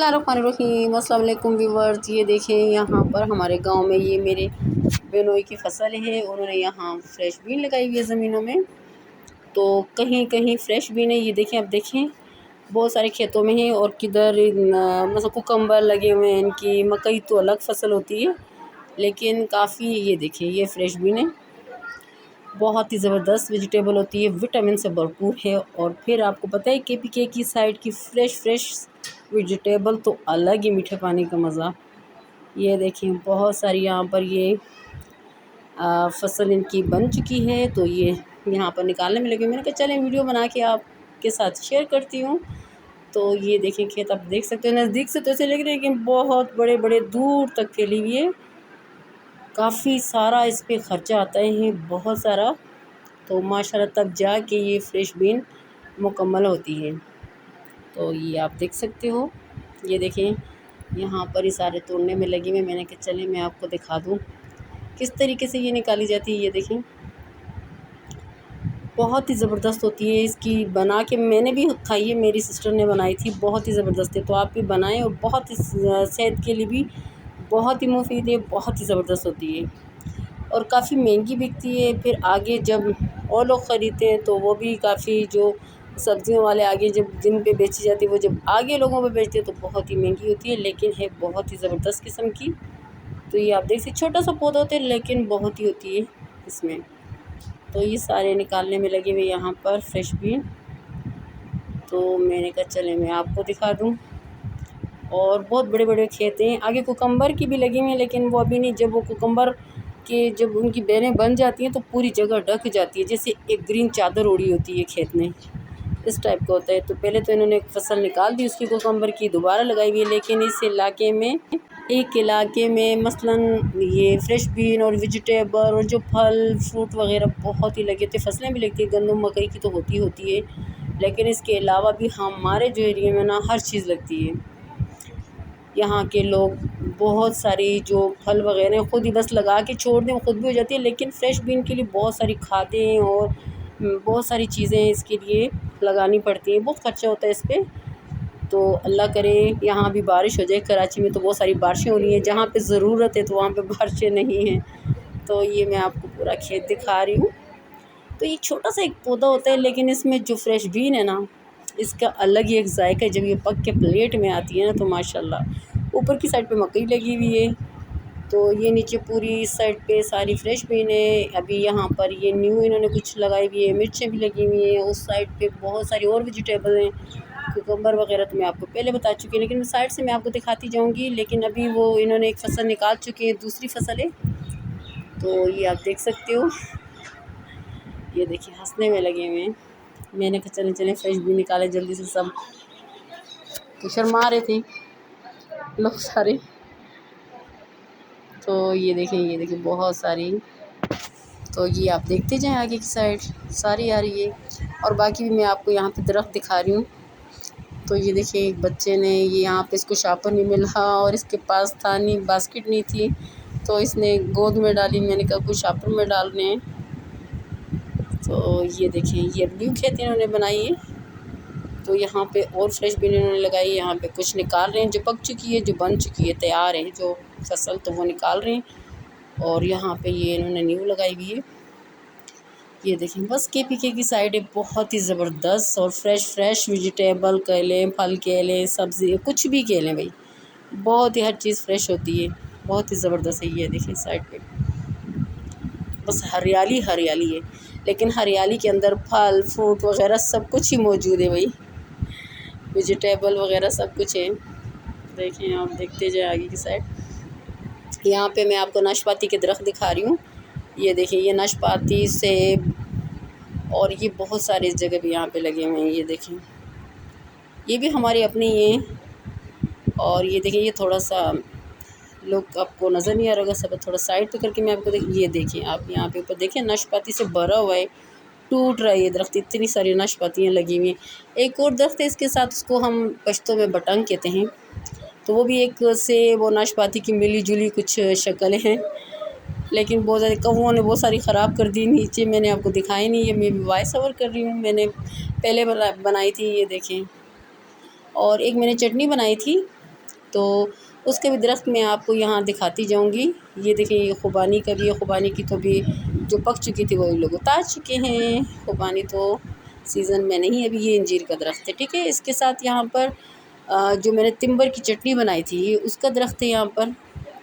बिस्मिल्लाहिर्रहमानिर्रहीम। अस्सलाम वालेकुम व्यूअर्स। ये देखें यहाँ पर हमारे गांव में ये मेरे बेनोई की फसल है। उन्होंने यहाँ फ्रेश बीन लगाई हुई है ज़मीनों में, तो कहीं कहीं फ्रेश बीन है। ये देखें, अब देखें बहुत सारे खेतों में है और किधर मतलब कुकम्बर लगे हुए हैं इनकी। मकई तो अलग फसल होती है, लेकिन काफ़ी ये देखें ये फ्रेश बीन है। बहुत ही ज़बरदस्त वेजिटेबल होती है, विटामिन से भरपूर है। और फिर आपको पता है KPK की साइड की फ्रेश वेजिटेबल तो अलग ही मीठे पानी का मज़ा। ये देखें बहुत सारी यहाँ पर ये फसल इनकी बन चुकी है, तो ये यहाँ पर निकालने में लगे। मैंने कहा चलें वीडियो बना के आपके साथ शेयर करती हूँ। तो ये देखें खेत आप देख सकते हो, नज़दीक से तो ऐसे लग रहे हैं लेकिन बहुत बड़े बड़े दूर तक फैली हुई है। काफ़ी सारा इस पर ख़र्चा आता है, बहुत सारा। तो माशाल्लाह तब जाके ये फ्रेश बीन मुकम्मल होती है। तो ये आप देख सकते हो। ये देखें यहाँ पर ये सारे तोड़ने में लगी हुई। मैंने कहा चले मैं आपको दिखा दूँ किस तरीके से ये निकाली जाती है। ये देखें बहुत ही ज़बरदस्त होती है। इसकी बना के मैंने भी खाई है, मेरी सिस्टर ने बनाई थी, बहुत ही ज़बरदस्त है। तो आप भी बनाएं और बहुत ही सेहत के लिए भी बहुत ही मुफीद है, बहुत ही ज़बरदस्त होती है और काफ़ी महंगी बिकती है। फिर आगे जब और लोग ख़रीदते हैं तो वो भी काफ़ी, जो सब्जियों वाले आगे जब जिन पे बेची जाती है वो जब आगे लोगों पे बेचते हैं तो बहुत ही महंगी होती है, लेकिन है बहुत ही ज़बरदस्त किस्म की। तो ये आप देख सकते छोटा सा पौधा होता है लेकिन बहुत ही होती है इसमें। तो ये सारे निकालने में लगे हुए यहाँ पर फ्रेश बीन। तो मैंने कहा चले मैं आपको दिखा दूँ। और बहुत बड़े बड़े खेत हैं, आगे कुकम्बर की भी लगी हुई हैं, लेकिन वो अभी नहीं। जब वो कुकम्बर के जब उनकी बेलें बन जाती हैं तो पूरी जगह ढक जाती है, जैसे एक ग्रीन चादर ओढ़ी होती है खेत में, इस टाइप का होता है। तो पहले तो इन्होंने एक फसल निकाल दी उसकी कुकम्बर की, दोबारा लगाई हुई है। लेकिन इस इलाके में, एक इलाके में मसलन ये फ्रेश बीन और वेजिटेबल और जो फल फ्रूट वगैरह बहुत ही लगे थे। फसलें भी लगती है, गंदम मकई की तो होती है, लेकिन इसके अलावा भी हमारे जो एरिया में ना हर चीज़ लगती है। यहाँ के लोग बहुत सारी जो फल वगैरह ख़ुद ही बस लगा के छोड़ दें, वो ख़ुद भी हो जाती है। लेकिन फ्रेश बीन के लिए बहुत सारी खादें और बहुत सारी चीज़ें इसके लिए लगानी पड़ती हैं, बहुत ख़र्चा होता है इस पर। तो अल्लाह करे यहाँ भी बारिश हो जाए। कराची में तो बहुत सारी बारिशें हो रही हैं, जहाँ पे ज़रूरत है तो वहाँ पे बारिशें नहीं हैं। तो ये मैं आपको पूरा खेत दिखा रही हूँ। तो ये छोटा सा एक पौधा होता है, लेकिन इसमें जो फ्रेश बीन है ना, इसका अलग ही एक जायका है। जब ये पक के प्लेट में आती है ना तो माशाल्लाह। ऊपर की साइड पे मकई लगी हुई है, तो ये नीचे पूरी इस साइड पे सारी फ्रेश बीन है। अभी यहाँ पर ये न्यू इन्होंने कुछ लगाई हुई है, मिर्चें भी लगी हुई हैं। उस साइड पे बहुत सारी और वेजिटेबल हैं, कुकम्बर वगैरह तो मैं आपको पहले बता चुकी हूँ, लेकिन साइड से मैं आपको दिखाती जाऊँगी। लेकिन अभी वो इन्होंने एक फसल निकाल चुके हैं, दूसरी फसल है। तो ये आप देख सकते हो। ये देखिए हंसने में लगे हुए हैं। मैंने कहा चले फ्रेश भी निकाले जल्दी से, सब तो शर्मा रहे थे लोग सारे। तो ये देखें बहुत सारी। तो ये आप देखते जाएं, आगे की साइड सारी आ रही है। और बाकी भी मैं आपको यहाँ पे दरख्त दिखा रही हूँ। तो ये देखिए एक बच्चे ने ये यहाँ पे इसको शापर नहीं मिला और इसके पास था नहीं, बास्केट नहीं थी, तो इसने गोद में डाली। मैंने कहा कुछ शापर में डालने हैं। तो ये देखें ये न्यू खेत इन्होंने बनाई है। तो यहाँ पे और फ्रेश बीन इन्होंने लगाई है। यहाँ पे कुछ निकाल रहे हैं, जो पक चुकी है, जो बन चुकी है, तैयार है जो फसल, तो वो निकाल रहे हैं। और यहाँ पे ये इन्होंने न्यू लगाई हुई है। ये देखें बस KPK की साइड है, बहुत ही ज़बरदस्त। और फ्रेश वेजिटेबल कह लें, फल कह लें, सब्ज़ी कुछ भी कह लें भाई, बहुत ही हर चीज़ फ्रेश होती है, बहुत ही ज़बरदस्त है। ये देखें साइड पे बस हरियाली हरियाली है, लेकिन हरियाली के अंदर फल फ्रूट वगैरह सब कुछ ही मौजूद है भाई, वेजिटेबल वगैरह सब कुछ है। देखें आप देखते जाए आगे की साइड। यहाँ पे मैं आपको नाशपाती के दरख्त दिखा रही हूँ। ये देखिए ये नाशपाती सेब और ये बहुत सारे इस जगह भी यहाँ पे लगे हुए हैं। ये देखें ये भी हमारी अपनी है। और ये देखिए ये थोड़ा सा लोग आपको नज़र नहीं आ रहा होगा, सब थोड़ा साइड पे करके मैं आपको ये देखें आप यहाँ पे ऊपर देखें नाशपाती से भरा हुआ है, टूट रहा है ये दरख्त, इतनी सारी नाशपातियाँ लगी हुई हैं। एक और दरख्त है इसके साथ, उसको हम पश्तो में बटंग कहते हैं। तो वो भी एक सेब और नाशपाती की मिली जुली कुछ शक्ल हैं, लेकिन बहुत ज़्यादा कौवों ने बहुत सारी ख़राब कर दी। नीचे मैंने आपको दिखाई नहीं है, मैं भी वॉइस ओवर कर रही हूँ, मैंने पहले बनाई थी। ये देखें और एक मैंने चटनी बनाई थी, तो उसके भी दरख्त मैं आपको यहाँ दिखाती जाऊँगी। ये देखिए ये खुबानी का भी है, खुबानी की तो भी जो पक चुकी थी वही लोग उतार चुके हैं। खुबानी तो सीज़न में नहीं, अभी ये अंजीर का दरख्त है, ठीक है। इसके साथ यहाँ पर जो मैंने तिम्बर की चटनी बनाई थी उसका दरख्त है यहाँ पर,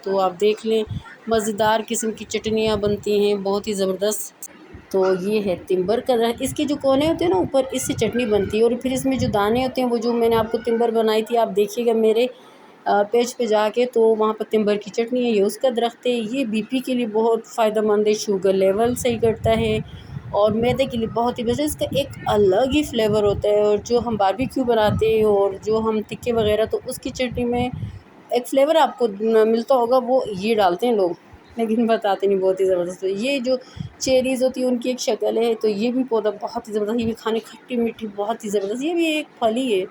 तो आप देख लें। मज़ेदार किस्म की चटनियाँ बनती हैं, बहुत ही ज़बरदस्त। तो ये है तिम्बर का दरख्त, इसके जो कोने होते हैं ना ऊपर, इससे चटनी बनती है। और फिर इसमें जो दाने होते हैं वो जो मैंने आपको तिम्बर बनाई थी, आप देखिएगा मेरे पेज पे जाके, तो वहाँ पर तिम्बर की चटनी है। ये उसका दरख्त है। ये बीपी के लिए बहुत फ़ायदेमंद है, शुगर लेवल सही करता है और मैदे के लिए बहुत ही बेस्ट है। इसका एक अलग ही फ्लेवर होता है। और जो हम बारबेक्यू बनाते हैं और जो हम टिक्के वगैरह, तो उसकी चटनी में एक फ्लेवर आपको मिलता होगा, वो ये डालते हैं लोग, लेकिन बताते नहीं, बहुत ही ज़बरदस्त। तो ये जो चेरीज़ होती है उनकी एक शक्ल है। तो ये भी पौधा बहुत ही ज़बरदस्त, ये भी खाने खट्टी मीठी बहुत ही ज़बरदस्त। ये भी एक फल ही है,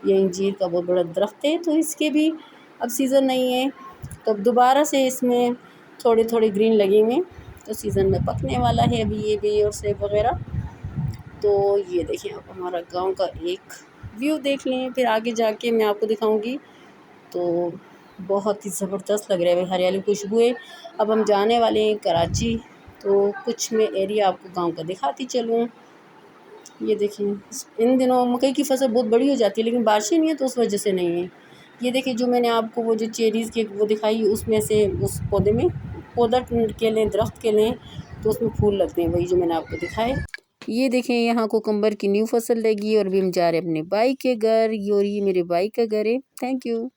ये अंजीर का बहुत बड़ा दरख्त है। तो इसके भी अब सीज़न नहीं है, तो अब दोबारा से इसमें थोड़े थोड़े ग्रीन लगे हुए, तो सीज़न में पकने वाला है अभी ये भी और सेब वगैरह। तो ये देखें आप हमारा गांव का एक व्यू देख लें, फिर आगे जाके मैं आपको दिखाऊंगी। तो बहुत ही ज़बरदस्त लग रहा है, हरियाली खुशबू है। अब हम जाने वाले हैं कराची, तो कुछ मैं एरिया आपको गांव का दिखाती चलूँ। ये देखें इन दिनों मकई की फसल बहुत बड़ी हो जाती है, लेकिन बारिशें नहीं है तो उस वजह से नहीं है। ये देखिए जो मैंने आपको वो जो चेरीज़ के वो दिखाई, उसमें से उस पौधे में पौधा के लें, दरख्त के लें, तो उसमें फूल लगते हैं, वही जो मैंने आपको दिखाए। ये देखें यहाँ कुकम्बर की न्यू फसल लगी और अभी हम जा रहे हैं अपने भाई के घर, और ये मेरे भाई का घर है। Thank you.